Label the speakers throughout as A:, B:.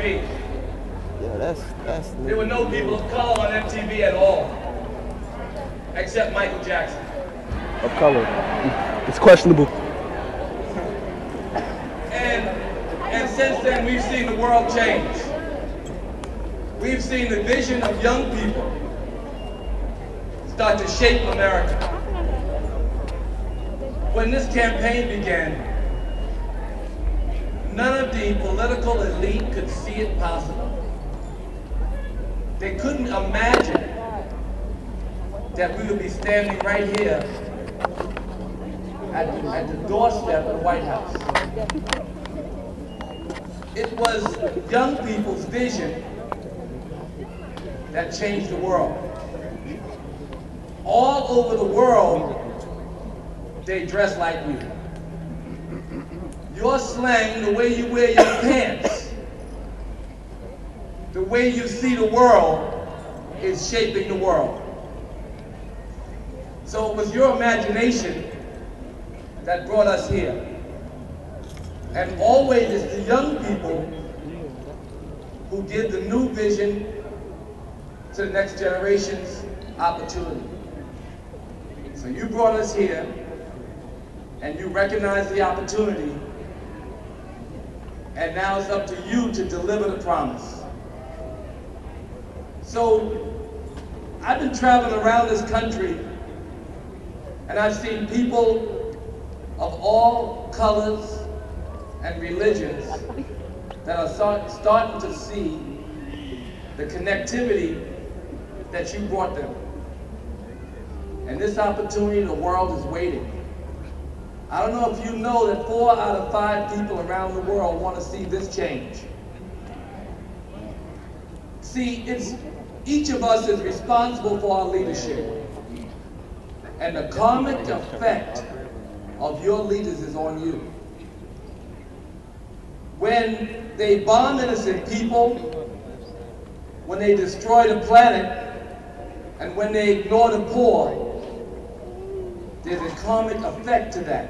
A: MTV.
B: Yeah, that's.
A: There were no people of color on MTV at all, except Michael Jackson.
B: Of color. It's questionable.
A: And since then, we've seen the world change. We've seen the vision of young people start to shape America. When this campaign began, none of the political elite could see it possible. They couldn't imagine that we would be standing right here at the doorstep of the White House. It was young people's vision that changed the world. All over the world, they dress like you. Your slang, the way you wear your pants, the way you see the world is shaping the world. So it was your imagination that brought us here. And always it's the young people who give the new vision to the next generation's opportunity. So you brought us here, and you recognize the opportunity, and now it's up to you to deliver the promise. So I've been traveling around this country, and I've seen people of all colors and religions that are starting to see the connectivity that you brought them. And this opportunity, the world is waiting. I don't know if you know that 4 out of 5 people around the world want to see this change. See, each of us is responsible for our leadership. And the karmic effect of your leaders is on you. When they bomb innocent people, when they destroy the planet, and when they ignore the poor, there's a karmic effect to that.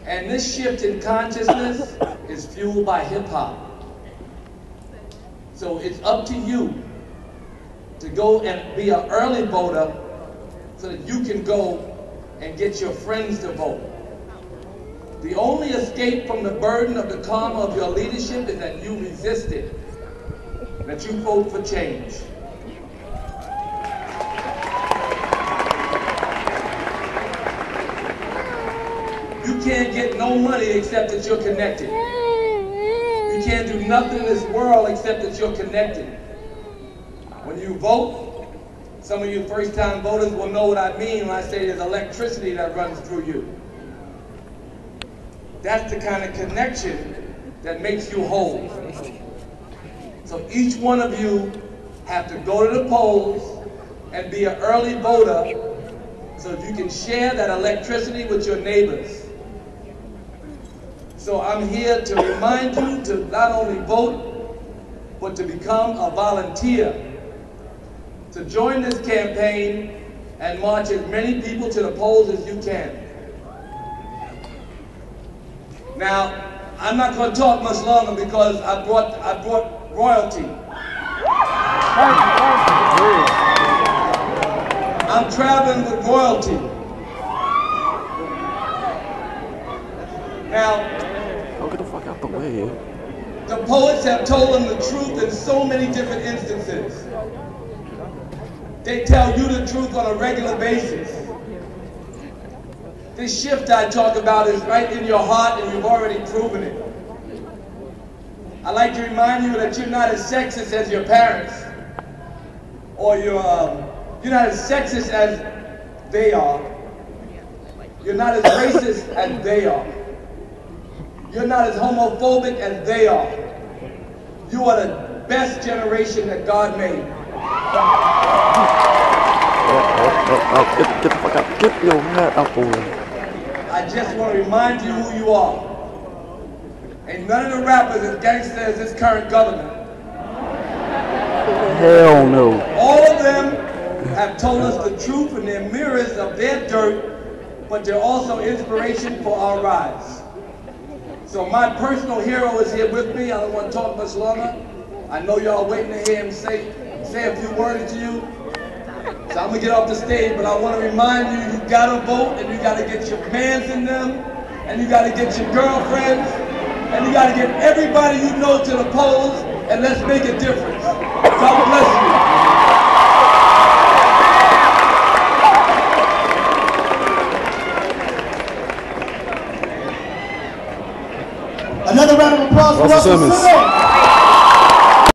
A: And this shift in consciousness is fueled by hip-hop. So it's up to you to go and be an early voter so that you can go and get your friends to vote. The only escape from the burden of the karma of your leadership is that you resist it, that you vote for change. You can't get no money except that you're connected. You can't do nothing in this world except that you're connected. When you vote, some of you first-time voters will know what I mean when I say there's electricity that runs through you. That's the kind of connection that makes you whole. So each one of you have to go to the polls and be an early voter so that you can share that electricity with your neighbors. So I'm here to remind you to not only vote, but to become a volunteer, to join this campaign and march as many people to the polls as you can. Now, I'm not going to talk much longer because I brought royalty. I'm traveling with royalty. Now,
B: get the fuck out the way.
A: The poets have told them the truth in so many different instances. They tell you the truth on a regular basis. This shift I talk about is right in your heart, and you've already proven it. I'd like to remind you that you're not as sexist as your parents, or you're not as sexist as they are. You're not as racist as they are. You're not as homophobic as they are. You are the best generation that God made.
B: Get the fuck out. Get your hat out the way.
A: I just want to remind you who you are. Ain't none of the rappers as gangster as this current government.
B: Hell no.
A: All of them have told us the truth in their mirrors of their dirt, but they're also inspiration for our rise. So my personal hero is here with me. I don't want to talk much longer. I know y'all waiting to hear him say a few words to you. So I'm gonna get off the stage, but I want to remind you, you gotta vote, and you gotta get your mans in them, and you gotta get your girlfriends, and you gotta get everybody you know to the polls, and let's make a difference. God bless you.
C: Another round of applause for Russel Simmons.